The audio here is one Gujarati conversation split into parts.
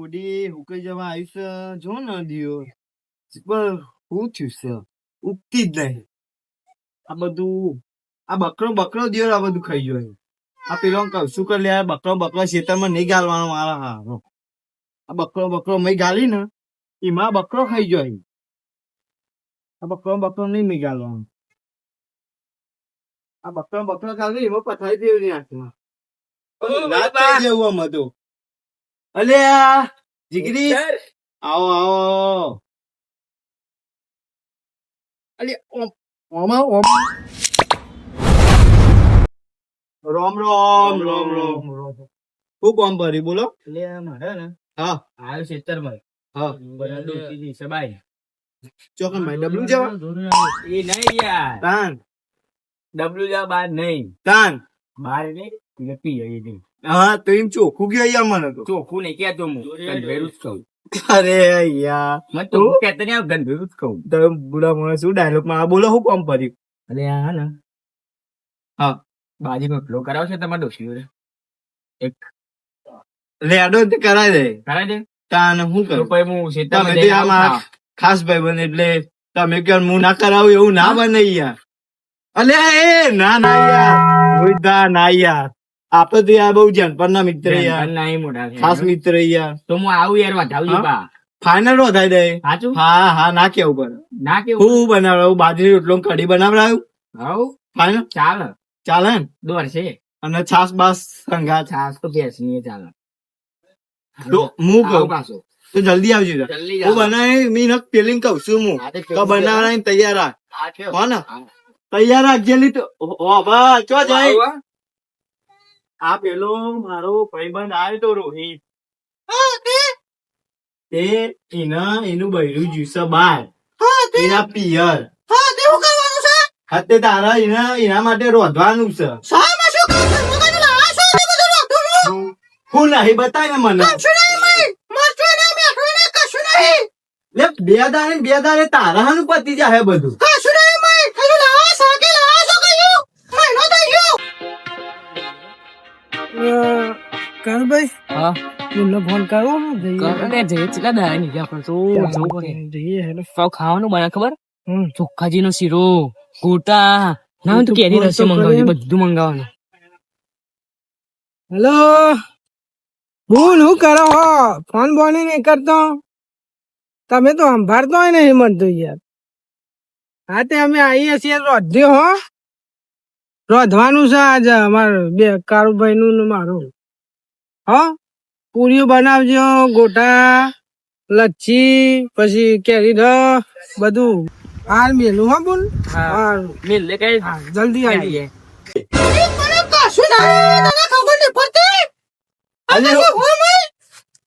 ઉડી ઉકઈ જવા આવ્યું છે જો ને દિયો પણ શું થયું છે ઉગતી જ નહીં. આ બધું આ બકરો બકરો દિયો આ બધું ખાઈ ગયો. આ પેલો કહું શું કર લે બકરો બકરો ખેતરમાં નહીં ગાલવાનો મારા હારો. આ બકરો મેં ગાલી ને એમાં બકરો ખાઈ ગયો. આ બકરો નહીં મેં ગાલવાનો. આ બકરો ગાલી એમાં પથારી દેવી આંખમાં જેવું આમ હતું. અલે જીગરી આવો આવો. અલે રોમ રોમ રોમ રોમ રોમ. શું કામ ભરી બોલો? એટલે મારે ને હા આવ્યો ખેતરમાં હા બનાવી સબાઈ ચોકન ભાઈ ડબલું જવા એ નહીં યાર તાન ડબલું જવા બાર નહીં તાન બાર નહીં પી નહીં. હા તો એમ ચોખ્ખું ગયો યાર મને તો ચોખ્ખું નહીં કેતો હું ગંભેરું જ કહું. અરે યાર મને તો કેતો નહીં ગંભેરું જ કહું. તમે બુડા મને શું ડાયલોગ માં બોલો શું કામ ભર્યું? અરે હા ને હા બાજી નો ફ્લો કરાવ છે તમારે ડોસી એક લેડો કરાય દે તાન હું કરું પછી હું સીતા ખાસ ભાઈ બને એટલે તમે કે હું ના કરાવું એવું ના બને યાર. અલે એ ના ના યાર રોહિતા ના યાર આપડે તો યાર બહુ જાનપણના મિત્ર યાર ખાસ મિત્ર યાર. તો હું આવું યાર વધાવજો ફાઈનલ વધાઈ દે. હા હા ના કેવું પડે ના કેવું હું બનાવડાવું બાજરી રોટલો કઢી બનાવડાવું હા ફાઈનલ ચાલે ચાલે ને દોર છે અને છાસ બાસ સંઘા છાસ તો બેસી ચાલે. તો હું કહું પાછો તો જલ્દી આવજો હું બનાવી મી નક પેલિંગ કહું છું હું તો બનાવવાની તૈયાર રાખ હો ને તૈયાર રાખજેલી તો બસ ચો જાય. આ પેલો મારો ભાઈબંધ આવ્યો તો રોહિત તે એનું બૈરું જ્યુસ બાર એના પિયર હતે તારા એના માટે રોધવાનું છે. હું નહીં બતાય ને મને બે દાડે તારા હાનું પતી જાય બધું. ભાઈ હા ફોન કરો ખાવાનું બને ખબર ચોખ્ખાજી નો શીરો ગોટા ના તું કેરી રસે મંગાવવાનું બધું મંગાવવાનું. હેલો બોલ શું કરો હો ફોન બોન નહીં કરતો તમે તો સંભાળતો હોય ને હિંમત તો યાર. હા તે અમે આવીએ છીએ રોધ્યો હો રોધવાનું છે આજે અમારે બે કારુભાઈ નું મારું હો. પૂરીઓ બનાવજો ગોટા લચ્છી પછી કેરી રસ બધું હાલ મેલું હો બોલ મિલ લે કઈ જલ્દી આવીએ.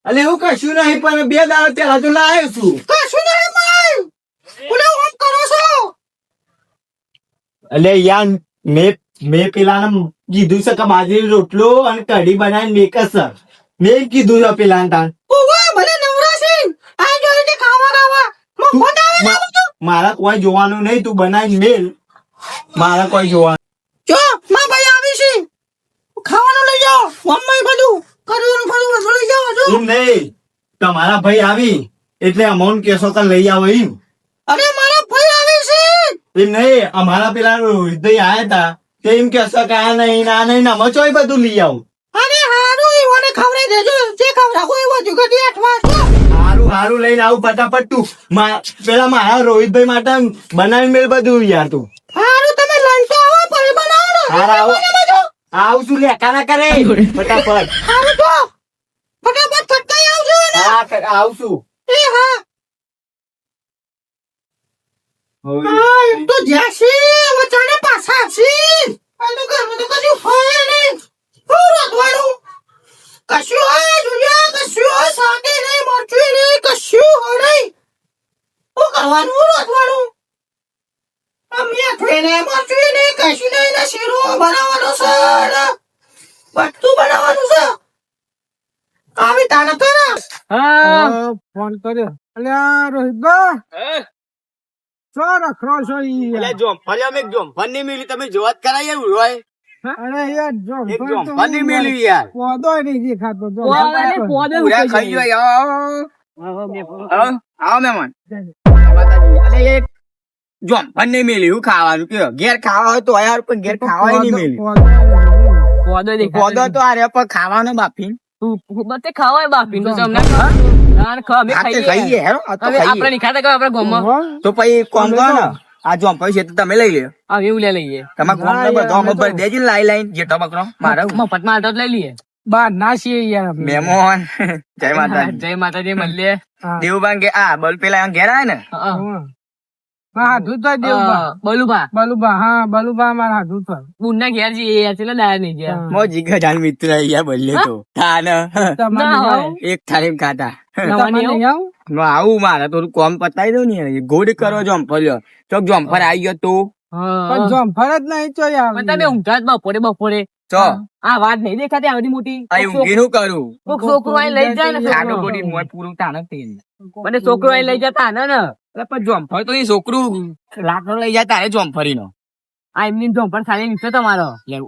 અલે હું કશું નહીં પણ બે દાડા પેલા તો લાવ્યો છું. અલે યાર મેં પેલા કીધું છે કે બાજરી રોટલો અને કઢી બનાવીને મેકસ મેં કીધું છે પેલા તાન મારા કોઈ જોવાનું નહીં તું બનાવી મેલ મારા કોઈ જોવાનું ખાવાનું લઈ જાઓ મમ્મી બધું કરવાનું લઈ જાઓ એમ નહીં તમારા ભાઈ આવી એટલે અમાઉન્ટ કેસો કે લઈ આવો એમ. અરે મારા ભાઈ આવી છે એમ નહીં અમારા પેલા રોહિતભાઈ આયા હતા તે એમ કેસો કે આ નહીં ના નહીં ના ચોય બધું લઈ આવું. અરે હારું ઈવોને ખવડાવી દેજો જે ખવડાવો એ બધું ગટી આઠમાં હારું હારું લઈને આવું ફટાફટ તું પેલા મારા રોહિતભાઈ માટે બનાવી મેળ બધું યાર તું. હારું તમે લઈ તો આવો પછી બનાવો ને હારા આવું છું લે કાના કરે ફટાફટ. હારું તો ફટાફટ ફટકાઈ આવજો ને. હા આવશું એ હા એમ તો જ્યાસી વચાને પાછા છે આ તો ઘરમાં તો કશું હોય નહીં. શું રોધવાનું કશું હોય જુલિયા કશું હોય સાકે નહીં મરચું નહીં કશું હોય નહીં. શું કરવાનું રોધવાનું અમે થઈને મરચું નહીં કશું નહીં ને શીરો બનાવવાનો છે ને બધું બનાવવાનું છે. આવી તાને તો ને ફોન કર્યો અલ્યા રોહિતબા છો રખડો છો ઈ એટલે જોમ ફરી અમે જોમ ફન ની મિલી તમે જોવાત કરાઈ એવું રોય અરે યાર એક જોંફાની મેલ્યું યાર. પોદોય નહીં દેખાતો જો. પૂરા ખાઈ ગયો યાર. આવો મહેમાન. અરે એક જોંફાની મેલ્યું ખાવાનું કે ઘેર ખાવા હોય તો યાર પણ ઘેર ખાવાય નહીં મેલ્યું. પોદો દેખાતો પોદો તો આ રે પણ ખાવાનો બાફી. બતે ખાવાય બાપી તો તમને અમે ખાઈએ ખાઈએ હેરો આ તો હવે ખાઈએ. આપણે નહીં ખાતા કે આપણા ગામમાં તો પછી કોમ કરો ને આ જોંફાઈ છે તો તમે લઈ લ્યો. હવે એવું લઈ લઈએ તમારા ગામના બધા ખબર દેજો ને લાઈ જેટલો બકરો મારો મફત માં આટો જ લઈ લઈએ બાર ના છીએ યાર આપણે. મહેમાન જય માતાજી. જય માતાજી મળીએ હા. દેવબાન કે આ બલ પેલા ઘેર આવે ને હા. હા હાથું તો દેવબા બલુભા બલુબા હા બલુબા મારા હાથું તો બુનના ઘેર જઈએ યાર ચેલા દાયા નહીં ગયા હા. મો જીગા જાન મિત્ર અહીંયા બલ્લે તો થાન તમારે ના હોય. આવું? એક થાળી ખાતા નવાની તમારે આવું? આવું? નો આવું મારે થોડું કોમ પતાવી દઉં ને ગોડ કરો જોંફર લ્યો ચોક જોંફર આવી ગયો તું પણ જોંફર જ નહીં તો યાર પણ તમે ઊંઘા જ બપોરે ચો આ વાત નહીં દેખાતી આવડી મોટી અહીં ઊંઘી નું કરું કોક છોકરો અહીં લઈ જાય ને આડો છોકરો. ગોડી મોય પૂરું તાણ તેલ મને છોકરો અહીં લઈ જતા ને અરે પણ જોંફર તો એ છોકરું લાકડો લઈ જાય તારે જોંફરી નો આ એમની ઝોંપડ ખાલી નીચે તમારો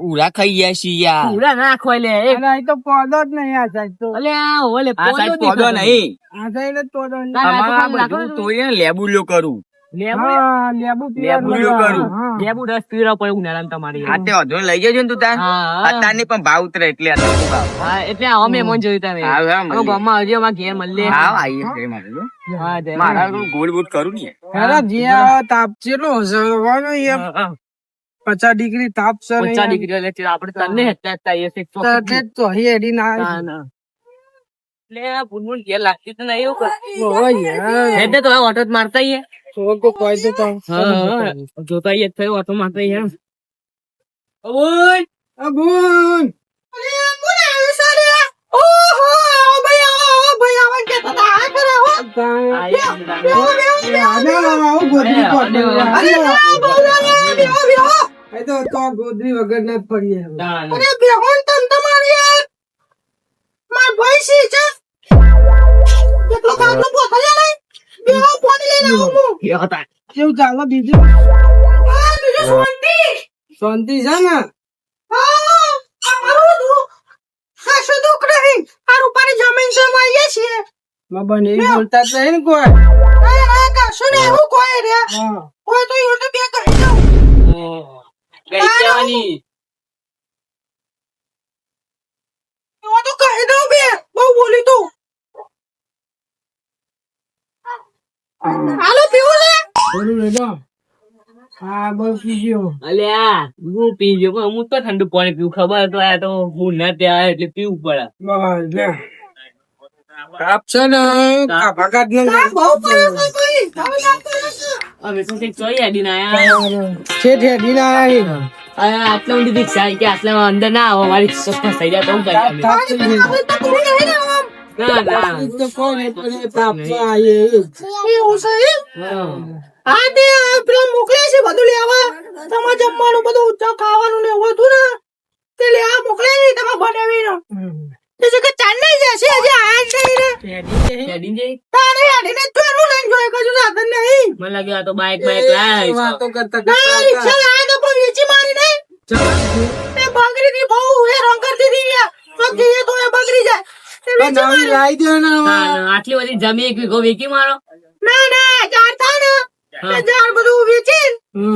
ઉરા ખાઈ ગયા છીએ યાર પૂરા ના ખોય લે એક અને અહીં તો પોદો જ નહીં આ સાઈડ તો અલે આ ઓલે આ સાઈડ પોદો નહીં આ સાઈડ જ પોદો નહીં. ના, ના, અમારા તો બધું તોય લેબુલ્યો કરું લેબુ હા લેબુ પીવાનું લેબુ કરું. હા. લેબુ રસ પીવડાવ પડે ઉનાળામાં તમારી આ તે અધો લઈ જજો ને તું તાર હા. અત્યારની પણ ભાવ ઉતરે એટલે અત્યારે ભાવ હા એટલે અમે મન જોયું તમે હા, હા, અમે મળીએ. ગામમાં હજી અમારા ઘેર મળીએ હા આવીએ જય માતાજી. હા જય મારા ગોળ ગોળ કરું ને અરે જે આ તાપ ચેટલો હશે ભગવાન યાર. હા, 50 ડિગ્રી તાપ છે ને 50 યાર. ડિગ્રી એટલે આપણે તને હેતા હેતા એ છે તો એટલે જ તો અહીં હેડી ના આવી. ના, ના. એટલે આ ભૂનભૂન ઘેર લાગતી તો નહીં એવું કર. ઓય યાર. એટલે તો હવે ઓટો જ મારતા આઈએ. છોકરો કોઈ તો તો હા, જોતા આઈએ જ થયું ઓટો મારતા આઈએ. ઓય અબુન અરે અબુન આવ્યો સારે ઓહો આવો ભાઈ આવો ભાઈ આવો કે તો આ કરે હો ગોદરી વગર ના પડીએ ના, ના. અરે બેહોન તન તમારી યાર માર ભાઈ સી છે કેટલો કામનો બોતલ લે બેહો પાણી લઈને આવું હું એ હતા. કેવું ચાલો બીજું શાંતિ શાંતિ છે ને બાબા ને બોલતા જ નહીં ને કોઈ હા. ગઈ જવાની. બોલું લે લો. હા બસ પીજો અલ્યા હું પી ગયો પણ હું તો ઠંડુ પાણી પીવું ખબર તો આ તો હું ના ત્યાં એટલે પીવું પડે. બસ લે કાપ છે ને કાપા કાઢ ને અમે તો કંઈક ચોરી આડીને આયા. છેઠ હેડી ના આવી આટલા ઊંડી દીક્ષા કે આટલા અંદર ના આવો મારી ફસાઈ જાય તો હું કરીએ અમે. તાપ થઈ ગઈ. ના ના તો કોણ એ પણ એ તાપ તો આયે. હા. મોકલે છે બધું લેવા તમારે જમવાનું બધું ખાવાનું ને એવું હતું ને તે લેવા મોકલે નહીં તમે બનાવી નો કે ચાલ નહીં જશે હજી આયા જ નહીં ને હેડીને જઈ. તારે હેડીને તો એનું લઈને જોઈ કશું સાધન નહીં મને લાગે આ તો બાઈક લાયા વાતો કરતા રિક્ષા લાયા તો પણ વેચી મારી નહીં તે બગડી થી બહુ હેરાન કરતી હતી યાર તો જઈએ તો એ બગડી જાય તે વેચી મારી લાઈ દે ને આટલી બધી જમી એક વીઘો વેચી મારો. ના ના જાર થાય ને તે જાર બધું વેચી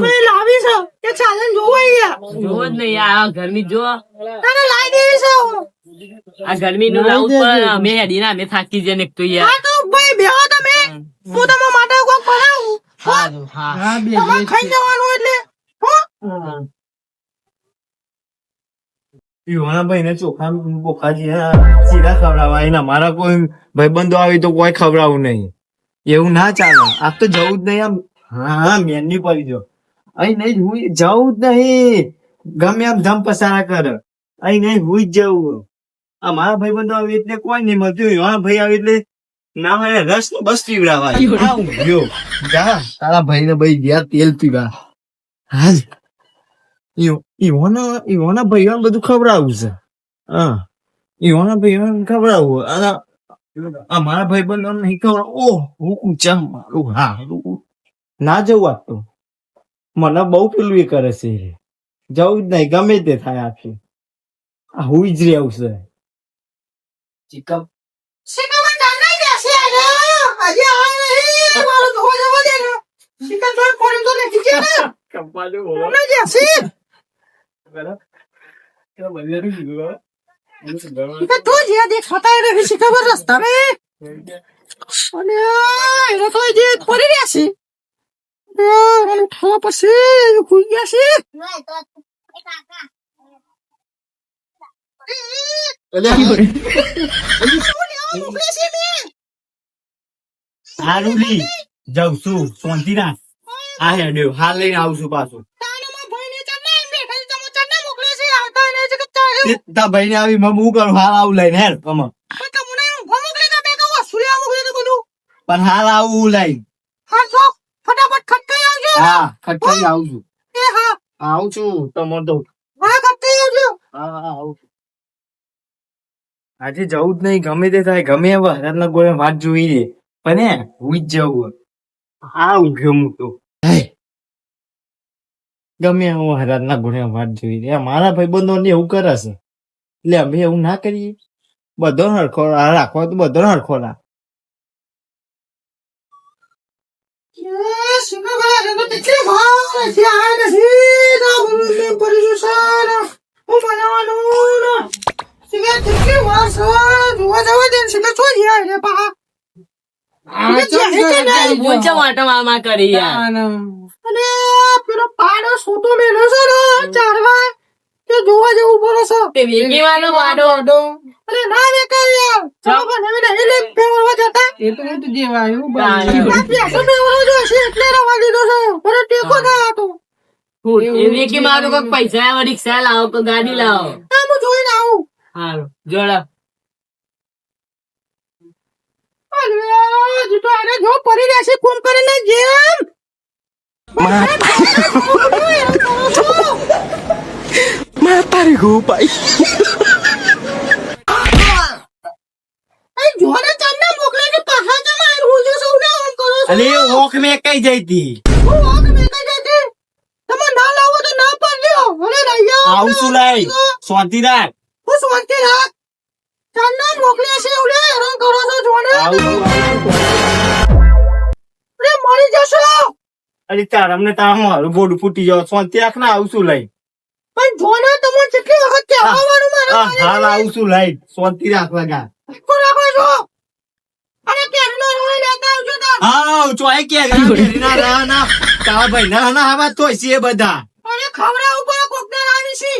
પછી લાવી છે તે ચાલન જોવો યાર જોવો જ નહીં આ ગરમી જો તારે લાઈ દેવી છે આ ગરમી નું લાવું પણ અમે હેડીને અમે થાકી જઈએ ને એક તો યાર. હા તો ભાઈ બેહો તમે હું તમારા માટે કોક બનાવું હારું, હા. તમારે ખાઈ જવાનું એટલે હો યુવાના ભાઈ ને ચોખા બોખાજી સીધા ખવડાવવા એના મારા કોઈ ભાઈબંધો આવી તો કોઈ ખવડાવું નહીં એવું ના ચાલે આ તો જવું જ નહીં આમ હા મેનની પડી જો અહીં નહીં હું જવું જ નહીં ગમે આમ ધમ પસારા કરે અહીં નહીં હું જ જવું આ મારા ભાઈબંધો આવી એટલે કોઈ નહીં મળતું યુવાના ભાઈ આવી એટલે ના હોય રસ નો બસ પીવડાવા હા હું ગયો જા તારા ભાઈ ને ભાઈ ગયા તેલ પીવા હા ઈવોના ભાઈઓને બધું ખવડાવવું છે હા ઈવોના ભાઈઓને ખવડાવવું અને અમારા ભાઈ બંધો નહીં ખવડાવ ઓહ હું ઊંચા મારું હારું ના જવું આપતો મને બહુ પેલું એ કરે છે જવું જ નહીં ગમે તે થાય આખી આ હુઈ જ રહેવું છે ચિકમ શિકામાં ચાંદા બેસી આયા હજી આવે નહીં મારો ધોવા જવા દે ને શિકા તો કોણ તો નથી કે ને કંપાલો મને બેસી શિકા તો જે દેખ છતાય રહી શિકા પર રસ્તા રે અને એનો તો જે પડી રહ્યા છે મને ઉઠાવવા પડશે એ ખુઈ ગયા છે સારું લી જાઉં છું શાંતિ રાખ આ હેડ્યો હાલ લઈને આવું છું પાછું તા ભાઈ ને આવી હું કરું હાલ આવું લઈને હેડ કમો પણ હાલ આવું લઈને ફટાફટ ખટકાઈ આવજો હા ખટકાઈ આવું છું એ હા આવું છું તમાર તો હા ખટકાઈ આવજો હા આવું છું આજે જવું જ નહીં ગમે તે થાય ગમે એવા હરાતના ગોળે વાત જોઈ રે પણ હે હું જ જવું હા ઊંઘ્યો હું તો ગમે એવું હરાતના ગોળે વાત જોઈ રે મારા ભાઈબંધો ને એવું કરે છે એટલે અમે એવું ના કરીએ બધો હરખો રાખવો તો બધો હરખો રાખ વાટમાં કરી યાર પેલો પાડો સોટો મેલો છે ને ચારવા તે જોવા જેવું પડે છે તે વેગીવાનો વાડો અરે ના વેકાર યાર ચાલો નવી નવી લે ફેરવા જતા એ તો હું જે વાયું એટલે રવા દીધો છે પણ ટેકો ના હતો એ વેગી મારું કોક પૈસા આવા રિક્ષા લાવો કે ગાડી લાવો હું જોઈને આવું હારું જોડા અરે જીતો આને જો પડી રહ્યા છે કોમ કરીને જેમ તારી ગો ભાઈ જોને તમને મોકલે છે પાછા જમા હું જો સૌને ઓન કરો છો અલે ઓખ મે કઈ જઈ હતી હું આગ મે કઈ જતી તમે ના લાવો તો ના પડજો અરે નહીં આવું છું લઈ શાંતિ રાખ હું શાંતિ રાખ તમને મોકલે છે ઓલે હેરાન કરો છો જોને આવું છું અરે મરી જશો અરે તાર અમને તાર મારું બોડું ફૂટી જાવ શાંતિ રાખ ને આવું છું લઈ પણ જોને તમને કેટલી વખત કહેવાનું મારે હાલ આવું છું લઈ શાંતિ રાખ લગા કો રાખો છો અરે કેરનો રોઈ લેતા આવજો તો હા ચોય કે ના ના તારા ભાઈ ના આવા તો છે બધા અરે ખવરા ઉપર કોકને રાણી છે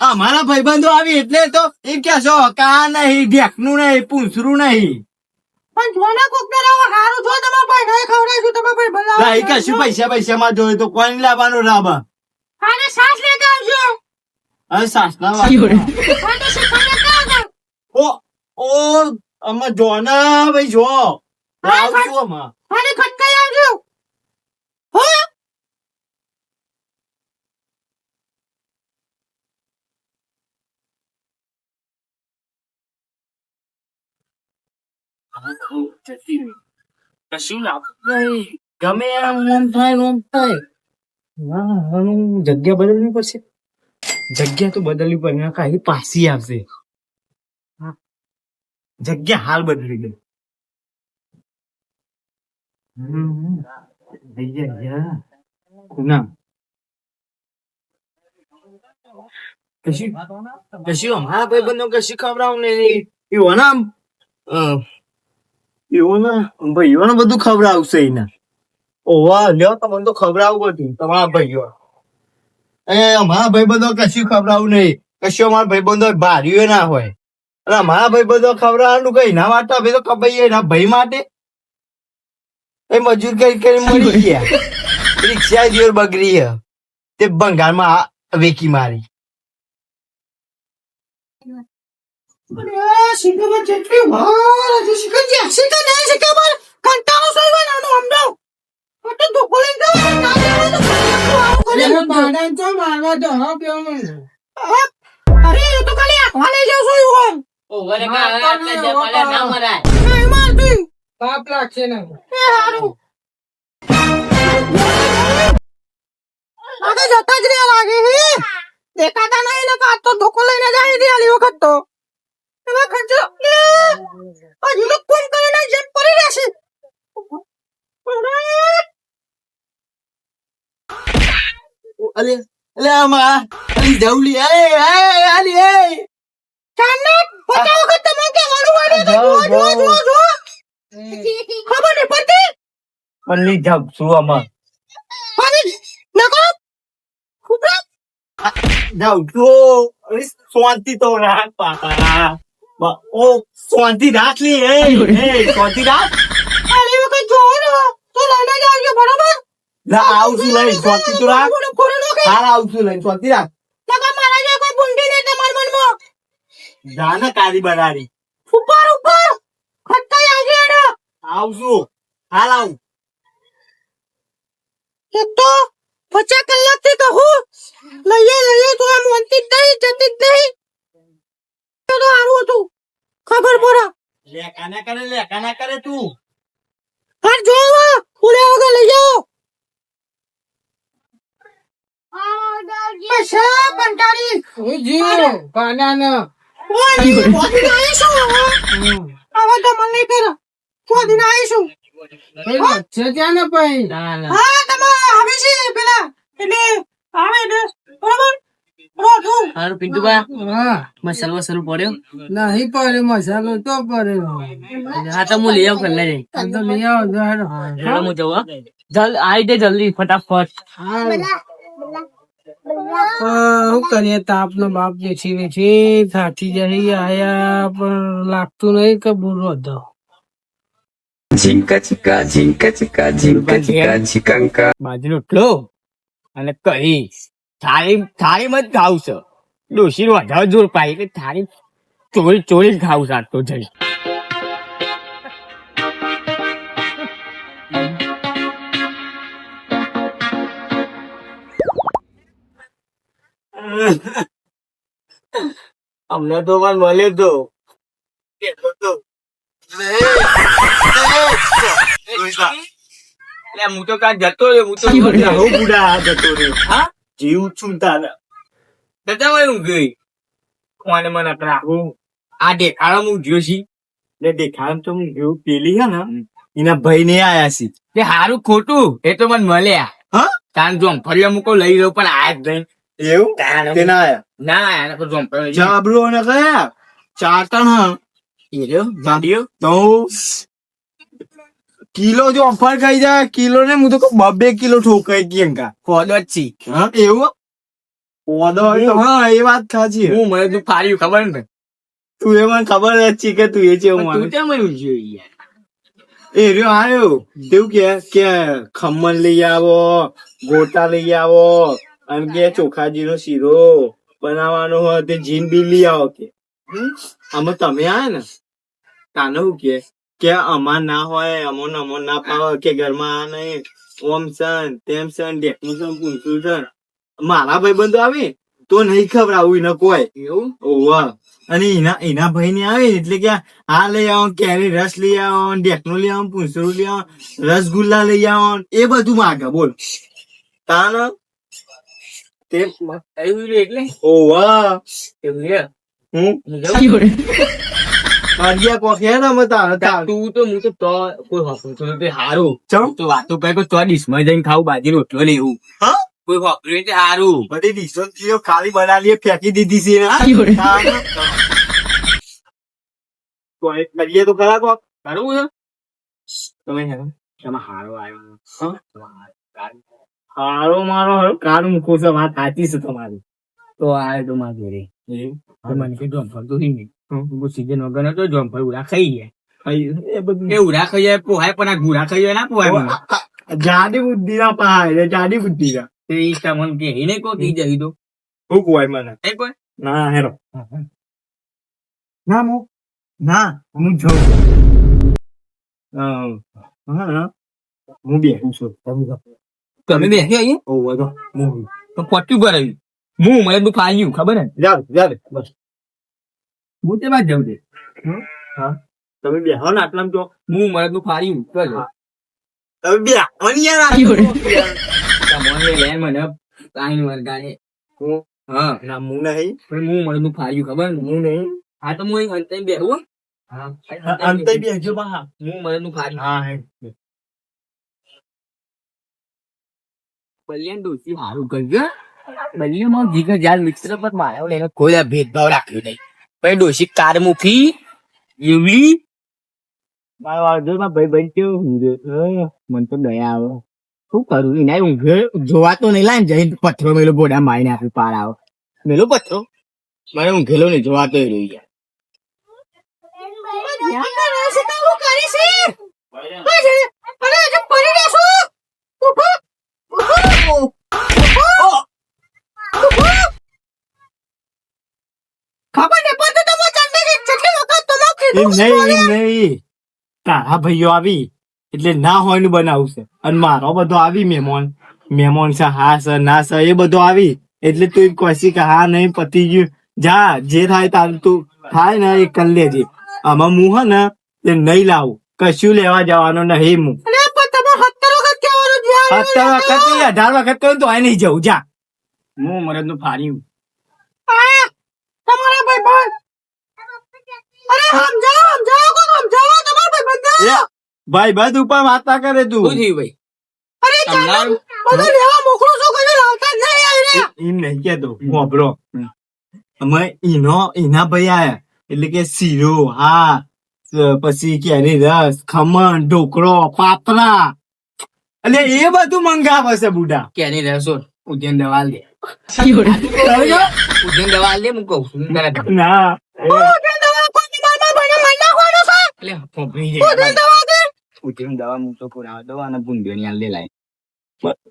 અમારા ભાઈબંધો આવી એટલે તો એમ કે છો કા નહીં ઢેકનું નહીં પૂંછરું નહીં પણ જોને કોકને રાવા હારું જો તમાર ભાઈ નહીં ખવરાઈશું તમાર ભાઈ બનાવો લાઈ કશું પૈસા માં જોયે તો કોઈ લાવવાનો રાબા આને સાસ લેતા આવજો અરે સાસના વાત આને શીખવા લેતા આવજો ઓ અમાર જોના ભાઈ જો આવજો અમાર આને ખટકાઈ આવજો હો કશું લાભ નહીં ગમે એમ થાય જગ્યા બદલવી પડશે જગ્યા તો બદલવી પડે કાંઈ પાછી આવશે જગ્યા હાલ બદલી ગઈ કશું અમારા ભાઈ બંધો કશું ખવડાવું નહીં ભાઈઓને બધું ખવડાવશે એના ઓવા લ્યો તમને તો ખવડાવું બધું તમારા ભાઈઓ અમારા ભાઈ બંધો કશું ખવડાવું નહીં કશું અમારા ભાઈ બંધો ભારીઓ ના હોય અને અમારા ભાઈ બંધો ખવડાવવાનું કઈ ના માટે હવે તો કપાઈએ એના ભાઈ માટે એ મજૂર કરી મળી ગયા રિક્ષા જોર બગડી તે બંગાળમાં વેકી મારી અરે શિકામાં જેટલી વાર હજી શિકા જેસી તો નહીં શિકામાં કંટાળો સોયવાનો અમદો તો દુખોલી તો ના દેવા તો બાડાન તો મારવા દો હા પેલો અરે એ તો ખાલી આખવા લઈ જાવ સોય હું ઓવરે કા એટલે જે મળે ના મરાય નહીં મારતી પાપ લાગશે ને એ હારું આ તો જતા જ રહ્યા લાગે હે દેખાતા નહીં ને આ તો ધોકો લઈને જાય રહ્યા વખત તો એમાં ખર્ચો હજુ તો ફોન કરીને જેમ પડી રહેશે અલે અલે આમાં અલી જવલી એ આલી એ ચાંદા પતા વખત તમે કહેવાનું હોય ને તો જો ખબર નહીં પડતી પલ્લી જાવ છું આમાં પાણી નકો કુપરા જાવ છો અરે શાંતિ તો રાખ પાકા ઓ શાંતિ રાખ લી એ શાંતિ રાખ અરે વખત જો ને તો લઈને જાવજો બરોબર લા આવશું લઈ શાંતિ તો રાખ હાલ આવશું લઈ શાંતિ રાખ લગા મારા જે કોઈ બુંડી નહીં તમાર મનમાં જાને કાળી બનાડી ઉપર ખટ્ટા આવી એડો આવશું હાલ આવ એક તો 50 કલાકથી કહું લઈએ તો એમ વંતી જ નહીં જતી જ નહીં તો સારું હતું ખબર પડે લેકાના કરે તું હા જો ફૂલે વગર લઈ જાઓ પૈસા બંટાળી આવીશું હવે તો મને નહીં પહેરા કોદીને આવીશું હા તમે આવે છે પેલા એટલે આવે એટલે બરાબર રોધું હારું પિન્ટુબા મસાલો વસાલો પડ્યો નહીં પડે મસાલો તો પડે હા તો હું લઈ આવું પેલા જઈ તો લઈ આવો જો હેડો. હેડો હું જવું આવી દે જલ્દી ફટાફટ શું કરીએ તાપ નો બાપ જે છે થાકી જઈ આયા પણ લાગતું નહીં કે બુરો હતો બાજરીનો રોટલો અને કઢી થાળી માં જ ખાવ છે ડોશી વધારે જોર પાઈ એટલે થાળી ચોરી ખાવ છે આટલો જઈ અમને તો પણ મળ્યો તો હું તો કાં જતો રહ્યો હું તો હું બુડા જતો રહ્યો હા જીવ છું તારા જતા હું ગઈ કોને મને રાખું આ દેખાડો હું જોયો છી ને દેખાડ તો હું જેવું પેલી હે ને એના ભાઈ ને આયા છે તે હારું ખોટું એ તો મને મળ્યા હા તાન જોમફળિયા મૂકો લઈ રહ્યો પણ આયા જ નહીં એવું તે ના આયા ના એને કોઈ જોમફળ ચાબલો ને કયા ચાર ત્રણ હા એ રહ્યો ગાડીઓ તો કિલો જો ઓફર ખાઈ જાય કિલો ને હું તો કહું 2 કિલો ઠોકાઈ ગઈ કા ફોદો જ છી હા એવું ઓદો હોય તો હા એ વાત સાચી હું મને તું ફાર્યું ખબર ને તું એ મને ખબર જ છે કે તું એ છે પણ તું કેમ એવું જોયું યાર એ રહ્યો આવ્યો તેવું કે ખમણ લઈ આવો ગોટા લઈ આવો અને કે ચોખાજીનો શીરો બનાવવાનો હોય તે જીન બી લઈ આવો કે આમાં તમે આયા ને તાને શું કે અમાર ના હોય અમો ના પાવે કે ઘરમાં આ નહીં ઓમ સન તેમ સન ડેકનું સન પૂછું સન મારા ભાઈબંધો આવે તો નહીં ખવડાવું એને કોઈ એવું ઓવા અને એના ભાઈ ને આવે એટલે કે આ લઈ આવો કેરી રસ લઈ આવો ડેકનું લઈ આવો પૂંછડું લઈ આવો રસગુલ્લા લઈ આવો એ બધું માગે બોલ તાન તે એવું રહ્યું એટલે ઓવા એવું રહ્યું હું કાઢિયા કોખે ને મતા તું તો હું તો કોઈ હોતું તો તે હારું ચમ તો વાતો કઈ કોઈ તો ડીશમાં જઈને ખાવું બાજી રોટલો લેવું હા કોઈ હોતું તે હારું બધી ડીશો ખાલી બનાવી ફેંકી દીધી છે ને તાન. કોઈ કરીએ તો ખરા કોક કરવું છે તમે હે એમાં હારો આવ્યો હારો મારો કાર મૂકો છે વાત સાચી છે તમારી તો આવ્યો તો મારા ઘરે તો મને કે જોમફળ તો નહીં સીઝન વગર તો જોમફળ ઉડા ખાઈ ગયા એ બધું એ ઉડા ખાઈ જાય પોહાય પણ આ ગુડા ખાઈ જાય ના પોહાય મને જાડી બુદ્ધિ ના પહાય જાડી બુદ્ધિ ના તે ઈચ્છા મને કે એને કો કી જઈ તો હું કુવાય મને એ કોઈ ના હેરો ના હું ના હું જોઉં હા હું બેઠું છું તમે બેસી આવીએ ઓ વાગો તો પટ્યું ભરાયું હું મને તું ફાયું ખબર ને જાવ બસ હું તે બાદ જાઉં છે હા તમે બેહો ને આટલામાં તો હું મને તું ફાયું તમે બેહો ને યાર મને લે મને કાંઈ વરગાડે. હા ના હું નહીં પણ હું મળનું ફાડ્યું ખબર ને? હું નહીં હા તો હું અહીં અંતે બેહું હો. અંતે બેસજો બા હું મળનું ફાડ્યું. હા બલિયાન ડોસી હારું કરજો. બલિયામાં જીગર જાલ મિત્ર પર મારા લઈને કોઈ આ ભેદભાવ રાખ્યો નહીં. પછી ડોસી કાર મૂકી એવી મારા વાળમાં ભાઈ બન કેવું ઊંઘે મને તો દયા આવે શું કરું એના ઊંઘે જોવા તો નહીં લાય જઈને પથ્થરો મેલો બોડા મારીને આપ્યું પાર આવો મેલો પથ્થરો મારે ઊંઘેલો નહીં જોવા તો રહી ગયા. એમ નહીં તારા ભાઈઓ આવી એટલે ના હોય નું બનાવું છે અને મારો બધો આવી મહેમાન છે હા છે ના છે એ બધો આવી એટલે તું કશી કે હા નહીં પતી ગયું જા જે થાય તારું તું થાય ને એ કરી લેજે આમાં હું હે ને એ નહીં લાવું કશું લેવા જવાનો નહીં હું 17 વખત નહીં 18 વખત કહું તો આ નહીં જવું જા હું મરદ નું ફાડ્યું ભાઈ બધ ઉપર વાતા કરે તું શું થયું ભાઈ? એમ નહીં કેતો મોબરો અમે એના ભાઈ આયા એટલે કે શીરો હા પછી કેરી રસ ખમણ ઢોકળો પાપડા એટલે એ બધું મંગાવે છે બુડા કેની રહેશો ઉદ્યાન દવાલ દે ઉદ્યાન દવાલ દે હું કહું છું ના એટલે ફોફરી જાય ઉદ્યાન દવા હું તો પુરાવા દવા અને બુંદીઓ ની લે લાય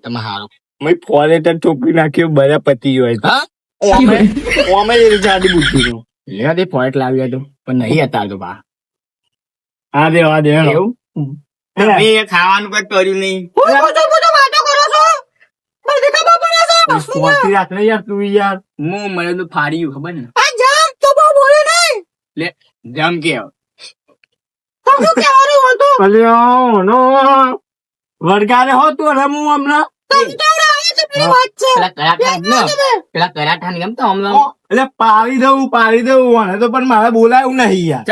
તમે હારો મેં ફોરે તો ઠોકરી નાખ્યું બધા પતી હોય હા ઓમે એ જાડી બુદ્ધિ નું લેવા દે પોઈન્ટ લાવ્યો હતો પણ નહીં હતા તો બા આ દે એવું મેં ખાવાનું કઈ કર્યું નહીં ફોરથી રાત્રે યાર તું યાર હું મને તો ફાડ્યું ખબર ને લે જમ કે વડગારે હો તું રમું હમણાં પેલા કરાઠા ને કેમ તો હમણાં એટલે પાડી દઉં અને તો પણ મારે બોલાયું નહીં યાર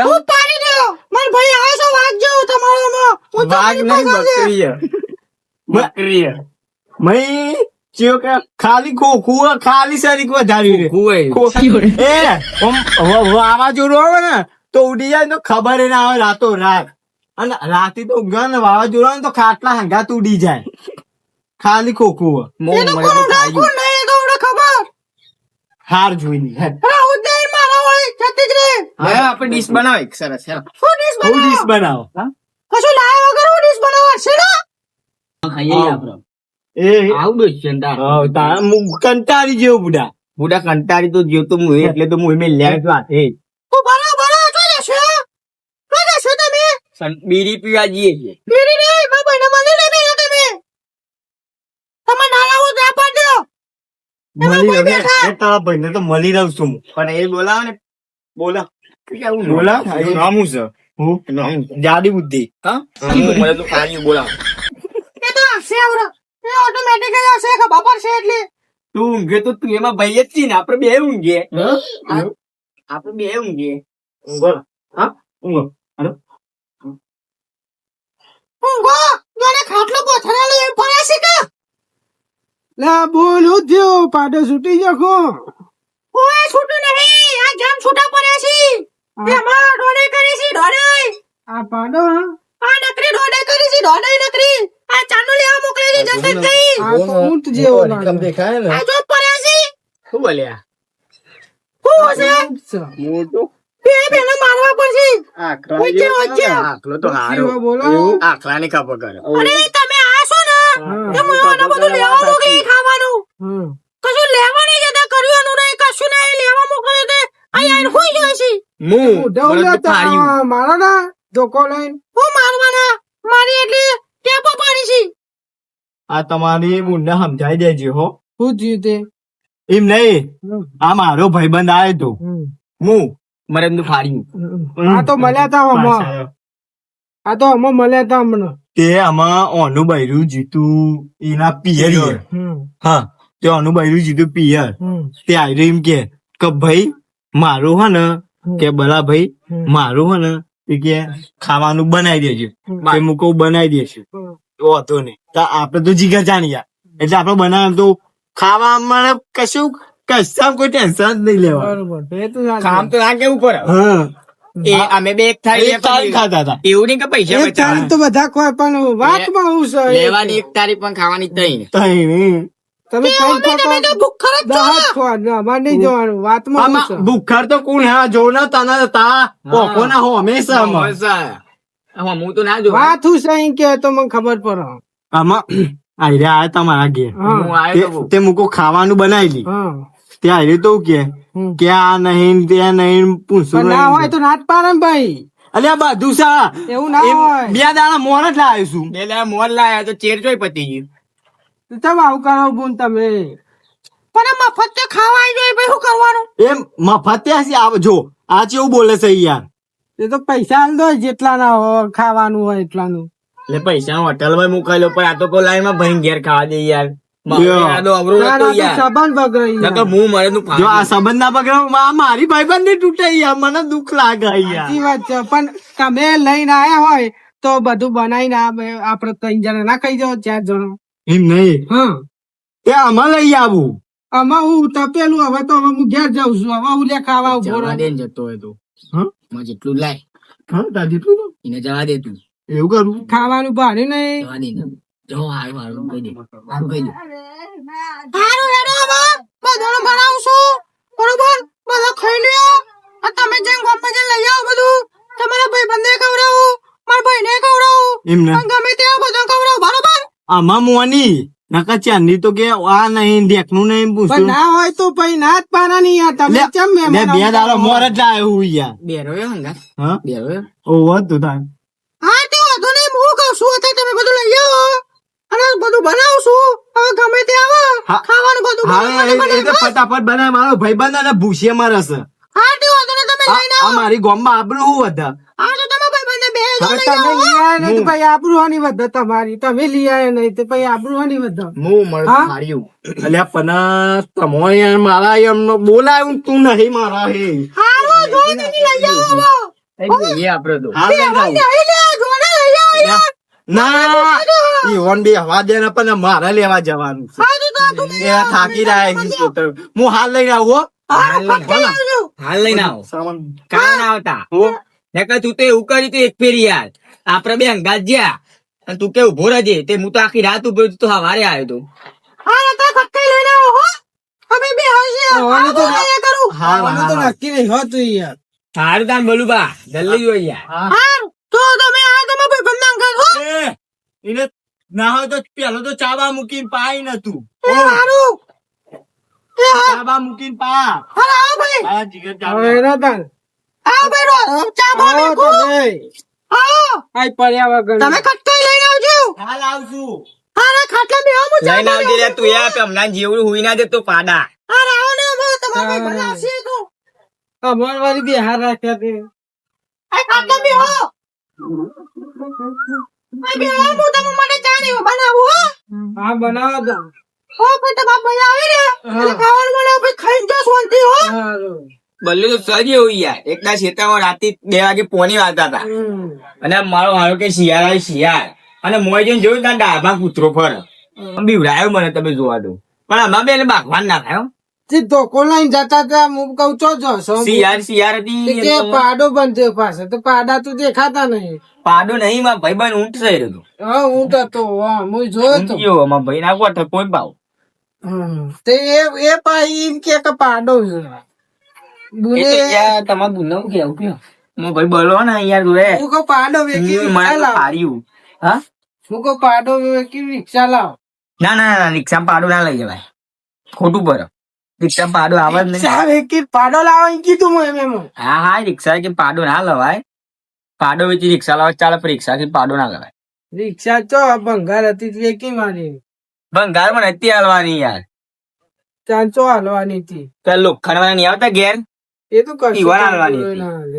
વાઘ નહીં બકરી મઈ ચિયો કે ખાલી ખોખું ખાલી શરીક વધાર્યું રે એ વાવાઝોડું આવે ને તો ઉડી જાય તો ખબર ના આવે રાતો રાત અને રાતે તો ઊંઘે ને વાવાઝોડું આવે ને તો ખાટલા હંગાત ઉડી જાય ખાલી ખોખું હાર જોઈ આપણે ડીશ બનાવ સરસ હું ડીશ બનાવો ખાઈએ આપડે એ આવું દોસ્ત તારા કંટાળી જેવું બુડા બુડા કંટાળી તો જીવતો હું એટલે તો હું મેં લે બીડી પીવા જઈએ છીએ મળી રહે તારા ભાઈ ને તો મળી રહું છું હું. પણ એ બોલાવો ને બોલા કેવું બોલા નામું છે હું જાડી બુદ્ધિ હા મને તો ખાલી બોલાવો તું ઊંઘે તો તું એમાં ભાઈ જ છી ને આપડે બે ઊંઘીએ આપડે બે ઊંઘીએ બોલ હા ઊંઘો બોલું થયો પાડો છૂટી જખો આ પાડો આ તો ઊંટ જેવો લાગે. દેખાય ને શું બોલ્યા મોટો આખલો તો હારો કેવો બોલો આખલા ની ખબર કરે હા. હું મને તો ફાડ્યું. મારા ના ધોકો લઈને આ તમારી મુન્ને સમજાઈ દેજો હો શું થયું તે એમ નહીં આ મારો ભાઈબંધ આવ્યો તો હું મને એમનું ફાડ્યું આ તો મળ્યા તા મળ્યા તા હમણાં તે આમાં ઓનું બૈરું જીતું એના પિયરી હા તે આનું બૈરું જીધું પિયર તે આયરું એમ કે ભાઈ મારું હે ને કે બલા ભાઈ મારું હે ને એ કે ખાવાનું બનાવી દેજો કે હું કહું બનાવી દેશું તો હતો નહીં તો આપડે તો જીગર જાણી યાર એટલે આપડે બનાવ તો ખાવામાં કશું કશા કોઈ ટેન્શન જ નહીં લેવા બરોબર એ તો સાચું. કામ તો ના કેવું પડે હા એ અમે બે એક થાળી એક થાળી ખાતા હતા એવું નહીં કે પૈસા એક થાળી તો બધા ખવાય પણ વાતમાં હું છે લેવાની એક થાળી પણ ખાવાની તઈ તઈ નહીં. તમે કઈ ખો ભૂખર જ અમારે નહીં જવાનું વાતમાં હું છે આમાં ભૂખાર તો કોણ હા જો ને તને તા કોકો ના હો હંમેશા આમાં. હું તો ના જોઉં. વાત હું છે એમ કે તો મને ખબર પડે આમાં આયરા આયા તમારા ઘેર હા હું આવ્યો તો તે મૂકો ખાવાનું બનાવી લી હા તે આયરે તો કે આ નહીં તે નહીં પૂછું પણ ના હોય તો નાટ પાડે ને ભાઈ અલ્યા બધું સા એવું ના એમ હોય બે દાડા મોર જ લાવ્યો છું બે લે મોર લાયા તો ચેર ચોય પતી ગયું. તમે આવું કરો બોન તમે પણ મફત તે ખાવાય જોઈએ ભાઈ શું કરવાનું એમ મફત ત્યાં આવે જો આ કેવું બોલે છે યાર એ તો પૈસા આલ દો જેટલા ના હોય ખાવાનું હોય એટલાનું એટલે પૈસા હોટલ માં મુકાયેલો પણ આ તો કોઈ લાઈન માં ભાઈ ઘેર ખાવા દે યાર. લ્યો. આ તો અવરું ના, નતું ના, તો યાર. સંબંધ બગડે નકર હું મળે તું જો આ સંબંધ ના પકડો મારી ભાઈબંધ ને તૂટે યાર મને દુઃખ લાગે યાર સાચી વાત છે પણ તમે લઈને આયા હોય તો બધું બનાવીને આપડે 3 જણા ના ખાઈ જાવ 4 જણા એમ નહીં હા એ આમાં લઈ આવું આમાં હું તપેલું હવે તો હવે હું ઘેર જાઉં છું હવે હું લે ખાવા ઉભો જવા રહું. દે ને જતો હોય તો હા? માં જેટલું લાય હા તાજી તું એને જવા દે તું એવું કરું ખાવાનું ભાડે નહીં જવા દે ને. જો હારું હારું કહી દે હારું કહી દે. હારું હેડો હવે બધાને ભણાવું છું બરોબર બધા ખાઈ લ્યો આ તમે જેમ ગામમાં જઈને લઈ આવો બધું તમારા ભાઈબંધને ખવડાવું મારા ભાઈને ખવડાવું એમ ને અને ગમે ત્યાં બધું ખવડાવું બરોબર આમાં મોની નકા ચાંદી તો કે આ નહીં દેખનું નહીં પણ પૂછું ના હોય તો પછી ના જ પાના યાર તમે લે, કેમ બે મહેમાન દાડો મોર જ લાવ્યો હું યાર બેરો એ હંગા હા બેરો એ. ઓવો તું તાર હા તે વાંધો નહીં હું કહું છું અત્યારે તમે બધું લઈ આવો અને બધું બનાવું છું હવે ગમે તે આવો હા. ખાવાનું બધું હા બનાવવાનું એ તો બનાવો. ફટાફટ બનાય મારો ભાઈબંધ અને ભૂસે મારે છે હા તે વાંધો નહીં તમે લઈને આ આવો મારી ગામમાં આબરૂ હું વધા હા તો તમે ભાઈબંધને બે જો હવે લઈ તમે આવો લઈ આયા નહીં તો ભાઈ આબરૂ હાની વધે તમારી તમે લઈ આયા નહીં તો ભાઈ આબરૂ હાની વધે હું મળે હા? માર્યું અલ્યા પના તમો યાર મારા એમનો બોલાયું તું નહીં મારા હે હારું જોઈ ને લઈ આવો હવે એ આપડે તો હા લઈ જાઉં. નહીં લે જોડે લઈ આવો યાર ના ઈવન બે હવા દે ને પણ મારે લેવા જવાનું છે હા તો તું એ થાકી રહ્યા છે તો હું હાલ લઈને આવું હો. હાલ લઈને આવો. હાલ લઈને આવો સામાન કાંઈ ના આવતા હો. નકર તું તો એવું કરી તું એક ફેરી યાર આપડે બે હંગાત જ્યાં અને તું કે ઉભો રહેજે તે હું તો આખી રાત ઉભો તો હવારે આવ્યો તો હા તો ખટકાઈ લઈને આવો હો હવે બે હશે આવવાનું તો આવું કરું હા, આવવાનું તો હા. નક્કી નહીં હોતું યાર સારું તાન બોલું બા જલ્દી જોઈએ યાર હા તો તમે આ તમે ભાઈબંધ અંકલ હો એ, એને ના હોય તો પેલો તો ચાબા મૂકીને પાય નતું એ હારું એ હા ચાબા મૂકીને પા હાલો આવો ભાઈ આ જીગર હવે ચાબા એનો તાન આવો ભાઈ રો ચા આવો બાબે તમે. આવો આય પડ્યા વગર તમે ખટકાઈ લઈને આવજો હાલ આવશું હારે ખાટલા બે આવો ચા લઈને આવજે લે તું યાર હમણાં જેવડું હુઈ ના દે તો પાડા હારે આવો ને અમે તમારા ભાઈ બનાવશે તો અમાર વાળી બે હાર રાખ્યા તે આ ખાટલા બે હો આ બે આવો તમે મને ચા નહીં બનાવું હો હા બનાવો તો હો ભાઈ તમારા ભાઈ આવે ને એટલે ખાવાનું બનાવો ભાઈ ખાઈને જો શાંતિ હો બલ્લુ તો સજ એવું યાર એકના ખેતરમાં રાતે 2 વાગે પોની વાગતા હતા અને મારો હારો કે શિયાળ શિયાળ અને મોય જઈને જોયું ત્યાં ડાળમાં કૂતરો ફરે બીવડાયો મને તમે જોવા દો પણ આમાં બે બાગવાન ના થાય હો. તે ધોકો લઈને જતા હતા હું કહું છો જો શિયાળ શિયાળ હતી કે પાડો બંધ પાસે તો પાડા તો દેખાતા નહીં પાડો નહીં માં ભાઈ બન ઊંટ થઈ રહ્યો હા હું તો હા હું જોયો તો હતો માં ભાઈ ના ગોઠ કોઈ ભાવ તે એ પાઈ એમ કે પાડો છે એ તો યાર તમારે ગુનો કેવું કે મો ભાઈ બોલો ને યાર તું એ હું કહું પાડો વેકી મને રિક્ષા તો લાવ પાડ્યું હા હું કહું પાડો વેકી રિક્ષા લાવ ના ના ના રિક્ષા પાડો ના લઈ જવાય ખોટું પર રિક્ષા પાડો આવે જ નહીં રિક્ષા વેકી પાડો લાવ એમ કીધું મેં એમ હા હા રિક્ષા કે પાડો ના લવાય પાડો વેચી રિક્ષા લાવે ચાલે પણ રિક્ષા થી પાડો ના લવાય રિક્ષા ચો ભંગાર હતી તે વેકી મારી ભંગાર માં નથી હાલવાની યાર ચાંચો હાલવાની હતી તો લોખંડ વાળા નહીં આવતા ઘેર એ તો કશું ઈવન હાલવાની કામ હતી. ના હાલે.